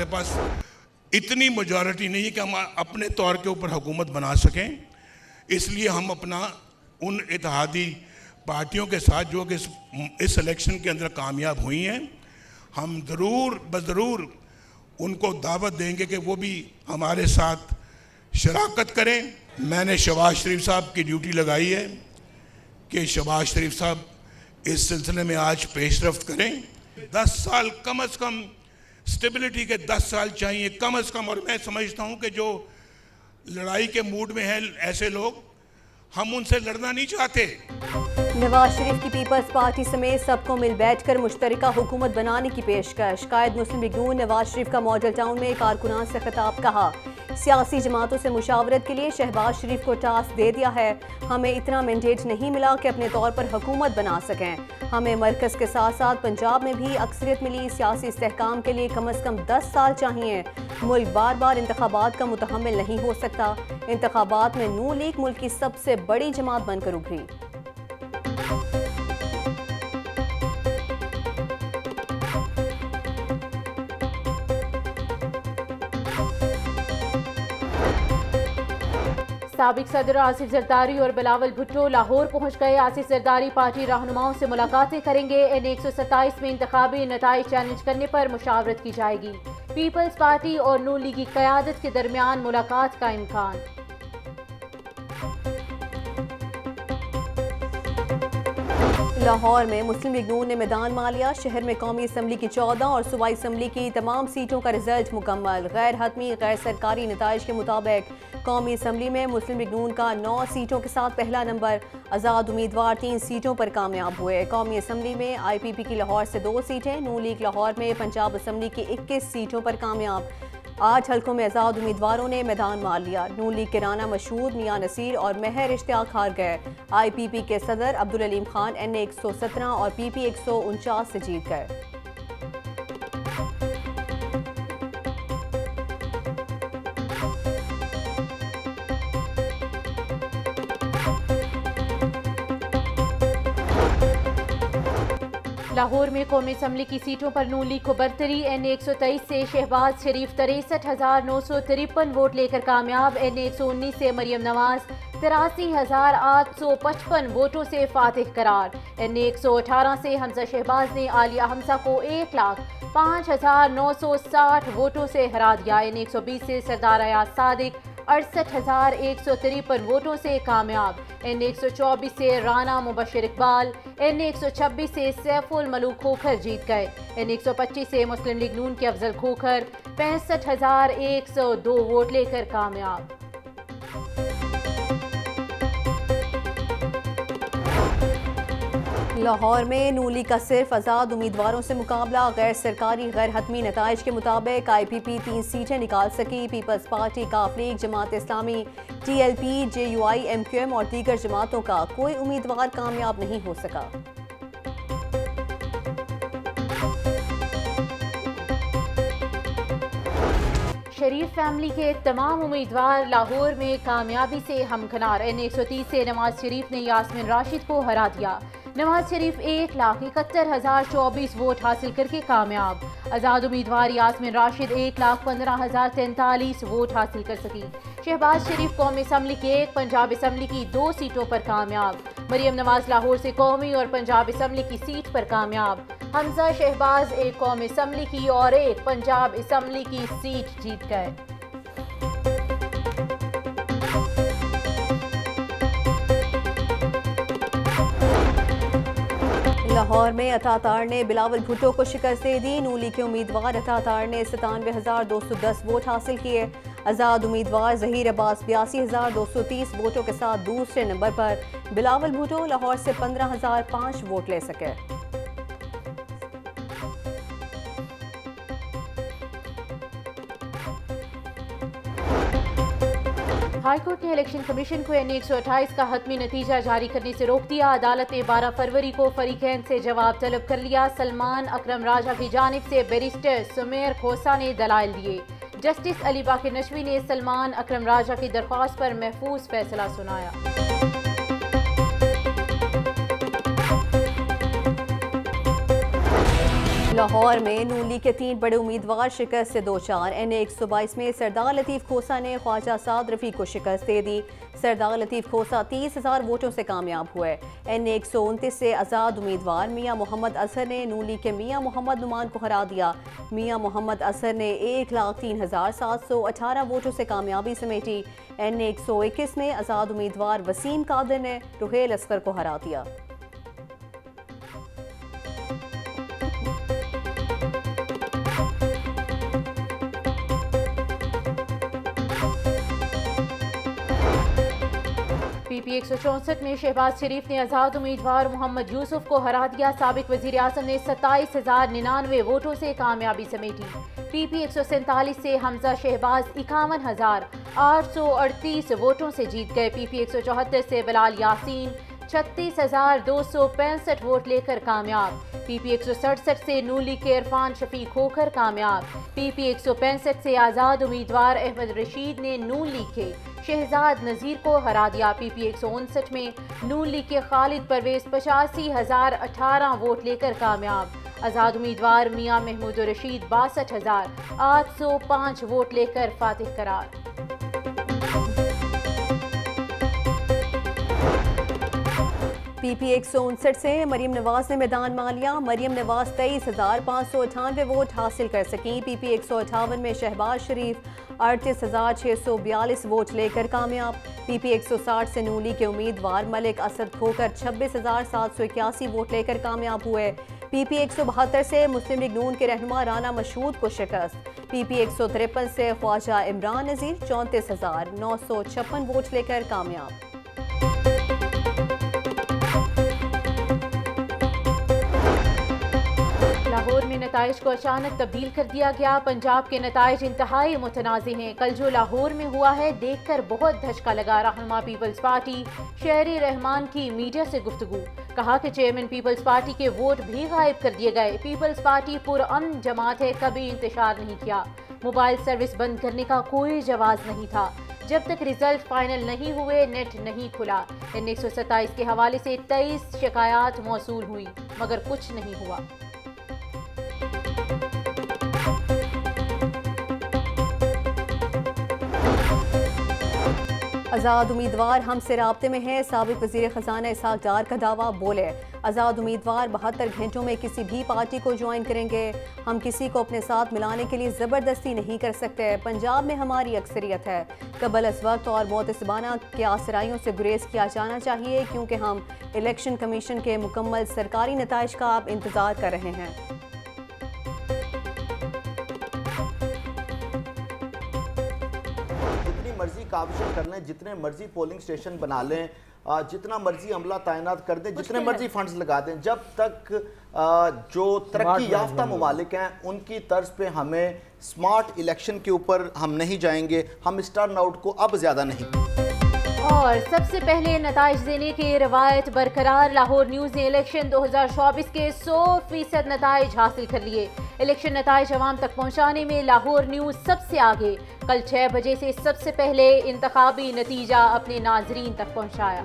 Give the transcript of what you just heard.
हमारे पास इतनी मेजॉरिटी नहीं है कि हम अपने तौर के ऊपर हुकूमत बना सकें। इसलिए हम अपना उन इत्तेहादी पार्टियों के साथ जो कि इस इलेक्शन के अंदर कामयाब हुई हैं, हम ज़रूर उनको दावत देंगे कि वो भी हमारे साथ शराकत करें। मैंने शहबाज शरीफ साहब की ड्यूटी लगाई है कि शहबाज शरीफ साहब इस सिलसिले में आज पेशरफ्त करें। 10 साल कम अज़ कम स्टेबिलिटी के 10 साल चाहिए कम अज़ कम। और मैं समझता हूँ कि जो लड़ाई के मूड में हैं ऐसे लोग, हम उनसे लड़ना नहीं चाहते। नवाज शरीफ की पीपल्स पार्टी समेत सबको मिल बैठकर मुश्तरका हुकूमत बनाने की पेशकश। कायद मुस्लिम लीग नून नवाज शरीफ का मॉडल टाउन में कारकुनान से खिताब। कहा, सियासी जमातों से मुशावरत के लिए शहबाज शरीफ को टास्क दे दिया है। हमें इतना मैंडेट नहीं मिला कि अपने तौर पर हुकूमत बना सकें। हमें मरकज़ के साथ साथ पंजाब में भी अक्सरियत मिली। सियासी इस्तेहकाम के लिए कम अज़ कम 10 साल चाहिए। मुल्क बार बार इंतखाबात का मुतहम्मिल नहीं हो सकता। इंतखाबात में नून लीग मुल्क की सबसे बड़ी जमात बनकर उभरी। साबिक सदर आसिफ जरदारी और बिलावल भुट्टो लाहौर पहुंच गए। आसिफ जरदारी पार्टी रहनुमाओं से मुलाकातें करेंगे। N127 में इंतखाबी नताइज चैलेंज करने पर मुशावरत की जाएगी। पीपल्स पार्टी और नून लीगी क़यादत के दरमियान मुलाकात का इम्कान। लाहौर में मुस्लिम लीग नून ने मैदान मालिया। शहर में कौमी असम्बली की 14 और सूबाई असम्बली की तमाम सीटों का रिजल्ट मुकम्मल। गैर हतमी गैर सरकारी नताइज के मुताबिक कौमी असम्बली में मुस्लिम लीग नून का 9 सीटों के साथ पहला नंबर। आज़ाद उम्मीदवार 3 सीटों पर कामयाब हुए। कौमी असम्बली में IPP की लाहौर से 2 सीटें। नून लीग लाहौर में पंजाब असम्बली की 21 सीटों पर कामयाब। 8 हल्कों में आज़ाद उम्मीदवारों ने मैदान मार लिया। नून लीग के राना मशहूद, मियां नसीर और महर इश्तियाक हार गए। IPP के सदर अब्दुल अलीम खान N117 और PP 149 से जीत गए। लाहौर में कौमी असम्बली की सीटों पर नून लीग को बरतरी। N123 से शहबाज शरीफ 63,953 वोट लेकर कामयाब। N119 से मरियम नवाज 83,855 वोटों से फातिह करार। N118 से हमजा शहबाज ने आलिया हमजा को 1,05,960 वोटों से हरा दिया। N120 से सरदार अयाज सादिक 68,153 वोटों से कामयाब। N124 से राना मुबशर इकबाल, N126 से सैफुल मलूक खोखर जीत गए। N125 से मुस्लिम लीग नून के अफजल खोखर 65,102 वोट लेकर कामयाब। लाहौर में नून लीग का सिर्फ आज़ाद उम्मीदवारों से मुकाबला। गैर सरकारी गैर हतमी नताइज के मुताबिक IPP 3 सीटें निकाल सकी। पीपल्स पार्टी, काफ league, Jamaat Islami, TLP, JUI, MQM और दीगर जमातों का कोई उम्मीदवार कामयाब नहीं हो सका। शरीफ फैमिली के तमाम उम्मीदवार लाहौर में कामयाबी से हमखनार। N130 से नवाज शरीफ ने यास्मिन राशिद को हरा दिया। नवाज शरीफ 1,71,024 वोट हासिल करके कामयाब। आज़ाद उम्मीदवार यास्मिन राशिद 1,15,043 वोट हासिल कर सकी। शहबाज शरीफ कौमी असम्बली की 1, पंजाब असम्बली की 2 सीटों पर कामयाब। मरियम नवाज लाहौर से कौमी और पंजाब असम्बली की सीट पर कामयाब। हमजा शहबाज 1 कौमी असम्बली की और 1 पंजाब असम्बली की सीट जीत गए। लाहौर में अतातार ने बिलावल भुट्टो को शिकस्त दे दी। नून लीग के उम्मीदवार अतातार ने 97,210 वोट हासिल किए। आज़ाद उम्मीदवार ज़हीर अब्बास 82,230 वोटों के साथ दूसरे नंबर पर। बिलावल भुट्टो लाहौर से 15,005 वोट ले सके। हाईकोर्ट ने इलेक्शन कमीशन को N128 का हतमी नतीजा जारी करने से रोक दिया। अदालत ने 12 फरवरी को फरीकैन से जवाब तलब कर लिया। सलमान अकरम राजा की जानिब से बैरिस्टर सुमेर खोसा ने दलाइल दिए। जस्टिस अली बाकर नशवी ने सलमान अकरम राजा की दरख्वास्त पर महफूज फैसला सुनाया। लाहौर में नून लीग के 3 बड़े उम्मीदवार शिकस्त से 2-4। NA 122 में सरदार लतीफ़ खोसा ने ख्वाजा साद रफ़ीक को शिकस्त दे दी। सरदार लतीफ़ खोसा 30,000 वोटों से कामयाब हुए। NA 129 से आज़ाद उम्मीदवार मियाँ मोहम्मद असहर ने नून लीग के मियाँ मोहम्मद नुमान को हरा दिया। मियाँ मोहम्मद असहर ने 1,03,718 वोटों से कामयाबी समेटी। NA 121 में आज़ाद उम्मीदवार वसीम कादिर ने रुहेल असगर को हरा दिया। PP 164 में शहबाज शरीफ ने आज़ाद उम्मीदवार मोहम्मद यूसुफ को हरा दिया। साबिक वज़ीर आज़म ने 27,099 वोटों से कामयाबी समेटी। PP 147 से हमजा शहबाज 51,838 वोटों से जीत गए। PP 174 से बिलाल यासीन 36,265 वोट लेकर कामयाब। PP 167 से नून लीग के इरफान शफीक होकर कामयाब। PP 165 से आज़ाद उम्मीदवार अहमद रशीद ने नून लीग के शहजाद नज़ीर को हरा दिया। PP 159 में नून लीग के खालिद परवेज 85,018 वोट लेकर कामयाब। आज़ाद उम्मीदवार मियाँ महमूद रशीद 62,805 वोट लेकर फातिह करार। PP 159 से मरियम नवाज ने मैदान मान लिया। मरियम नवाज 23,598 वोट हासिल कर सकीं। PP 158 में शहबाज शरीफ 38,642 वोट लेकर कामयाब। PP 160 से नून लीग के उम्मीदवार मलिक असद खोकर 26,781 वोट लेकर कामयाब हुए। PP 172 से मुस्लिम लीग नून के रहनुमा राना मशहूद को शिकस्त। PP 153 से ख्वाजा इमरान नज़ीर 34,956 वोट लेकर कामयाब। लाहौर में नताइज को अचानक तब्दील कर दिया गया। पंजाब के नताइज इंतहाई मुतनाज़े हैं। कल जो लाहौर में हुआ है देखकर बहुत धचका लगा। रहनुमा पीपल्स पार्टी शहरी रहमान की मीडिया से गुफ्तगू, कहा कि चेयरमैन पीपल्स पार्टी के वोट भी गायब कर दिए गए। पीपल्स पार्टी पुरअमन जमात है, कभी इंतशार नहीं किया। मोबाइल सर्विस बंद करने का कोई जवाब नहीं था। जब तक रिजल्ट फाइनल नहीं हुए नेट नहीं खुला। NA 127 के हवाले से 23 शिकायत मौसूल हुई मगर कुछ नहीं हुआ। आज़ाद उम्मीदवार हमसे राब्ते में है। साबिक वज़ीर ख़जाना इसहाक डार का दावा, बोले आज़ाद उम्मीदवार 72 घंटों में किसी भी पार्टी को ज्वाइन करेंगे। हम किसी को अपने साथ मिलाने के लिए ज़बरदस्ती नहीं कर सकते। पंजाब में हमारी अक्सरियत है। कबल अस वक्त और मोतसबाना के आसराइयों से गुरेज किया जाना चाहिए, क्योंकि हम इलेक्शन कमीशन के मुकम्मल सरकारी नताइज का अब इंतज़ार कर रहे हैं। मर्जी काविशें कर लें, जितने मर्जी पोलिंग स्टेशन बना लें, जितना मर्जी अमला तैनात कर दें, जितने मर्जी फंड्स लगा दें, जब तक जो तरक्की याफ्ता ममालिक हैं उनकी तर्ज पे हमें स्मार्ट इलेक्शन के ऊपर हम नहीं जाएंगे। हम इस टर्न आउट को अब ज़्यादा नहीं। और सबसे पहले नताइज देने की रवायत बरकरार। लाहौर न्यूज़ ने इलेक्शन 2024 के 100% नताइज हासिल कर लिए। इलेक्शन नताइज अवाम तक पहुँचाने में लाहौर न्यूज़ सबसे आगे। कल 6 बजे से सबसे पहले इंतखाबी नतीजा अपने नाजरीन तक पहुँचाया।